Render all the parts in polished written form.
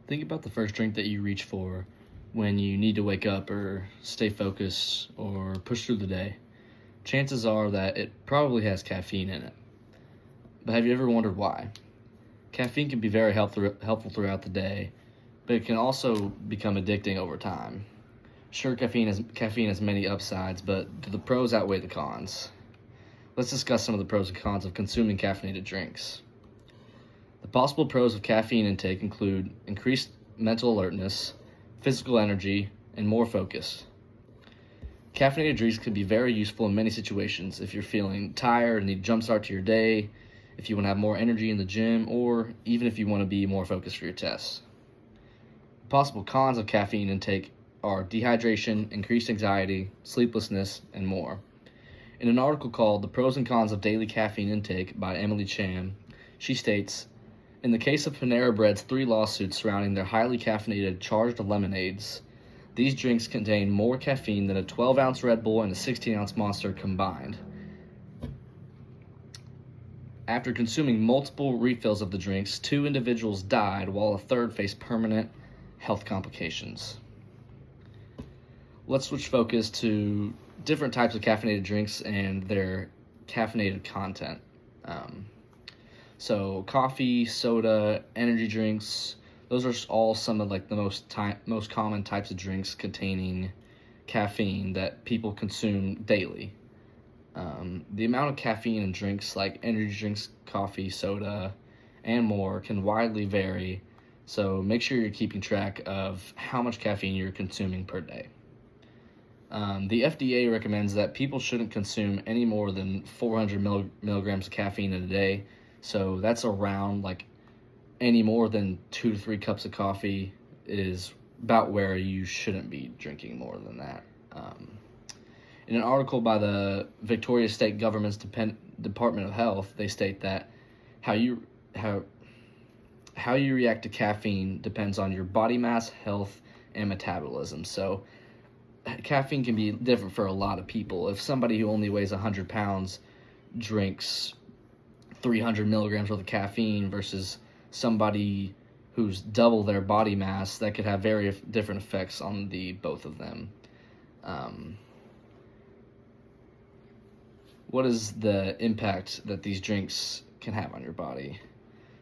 Think about the first drink that you reach for when you need to wake up or stay focused or push through the day. Chances are that it probably has caffeine in it. But have you ever wondered why? Caffeine can be very helpful throughout the day, but it can also become addicting over time. Sure, caffeine has many upsides, but do the pros outweigh the cons? Let's discuss some of the pros and cons of consuming caffeinated drinks. The possible pros of caffeine intake include increased mental alertness, physical energy, and more focus. Caffeinated drinks can be very useful in many situations if you're feeling tired and need a jumpstart to your day, if you want to have more energy in the gym, or even if you want to be more focused for your tests. Possible cons of caffeine intake are dehydration, increased anxiety, sleeplessness, and more. In an article called The Pros and Cons of Daily Caffeine Intake by Emily Cham, she states, in the case of Panera Bread's 3 lawsuits surrounding their highly caffeinated charged lemonades, these drinks contain more caffeine than a 12-ounce Red Bull and a 16-ounce Monster combined. After consuming multiple refills of the drinks, 2 individuals died while a third faced permanent health complications. Let's switch focus to different types of caffeinated drinks and their caffeinated content. So coffee, soda, energy drinks, those are all some of like the most common types of drinks containing caffeine that people consume daily. The amount of caffeine in drinks like energy drinks, coffee, soda, and more can widely vary, so make sure you're keeping track of how much caffeine you're consuming per day. The FDA recommends that people shouldn't consume any more than 400 milligrams of caffeine in a day, so that's around like any more than 2 to 3 cups of coffee is about where you shouldn't be drinking more than that. In an article by the Victoria State Government's Department of Health, they state that how you react to caffeine depends on your body mass, health, and metabolism. So caffeine can be different for a lot of people. If somebody who only weighs 100 pounds drinks 300 milligrams worth of caffeine versus somebody who's double their body mass, that could have very different effects on the both of them. What is the impact that these drinks can have on your body?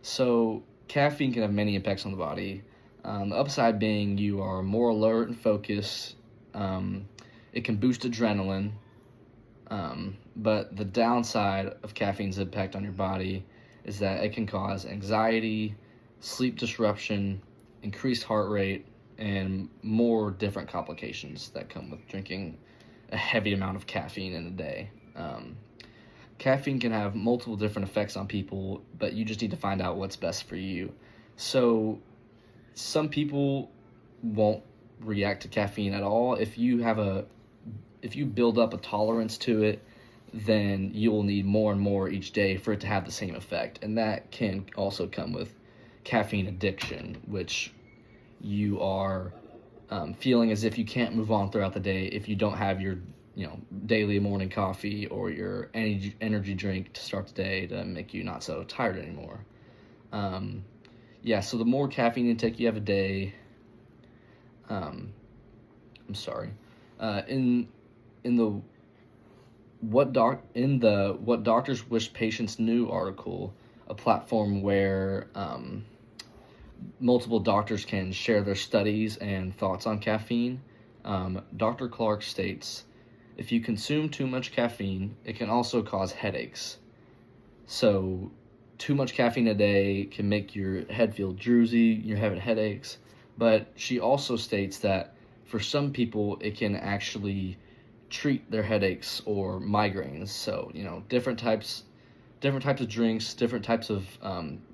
So caffeine can have many impacts on the body. The upside being you are more alert and focused. It can boost adrenaline. But the downside of caffeine's impact on your body is that it can cause anxiety, sleep disruption, increased heart rate, and more different complications that come with drinking a heavy amount of caffeine in a day. Caffeine can have multiple different effects on people, but you just need to find out what's best for you. So some people won't react to caffeine at all. If you build up a tolerance to it, then you will need more and more each day for it to have the same effect. And that can also come with caffeine addiction, which you are feeling as if you can't move on throughout the day if you don't have your daily morning coffee or your energy drink to start the day to make you not so tired anymore. So the more caffeine intake you have a day, in the What Doctors Wish Patients Knew article, a platform where multiple doctors can share their studies and thoughts on caffeine, Dr. Clark states, if you consume too much caffeine, it can also cause headaches. So too much caffeine a day can make your head feel drowsy, you're having headaches. But she also states that for some people, it can actually treat their headaches or migraines. So, different types of drinks, different types of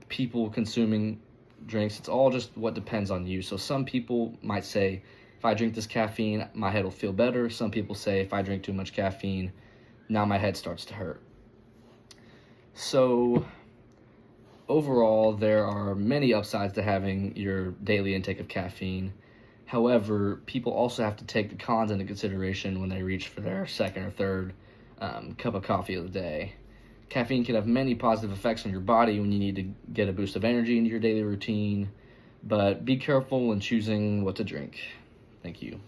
people consuming drinks. It's all just what depends on you. So some people might say, if I drink this caffeine, my head will feel better. Some people say, if I drink too much caffeine, now my head starts to hurt. So overall, there are many upsides to having your daily intake of caffeine. However, people also have to take the cons into consideration when they reach for their second or third cup of coffee of the day. Caffeine can have many positive effects on your body when you need to get a boost of energy into your daily routine. but be careful when choosing what to drink. Thank you.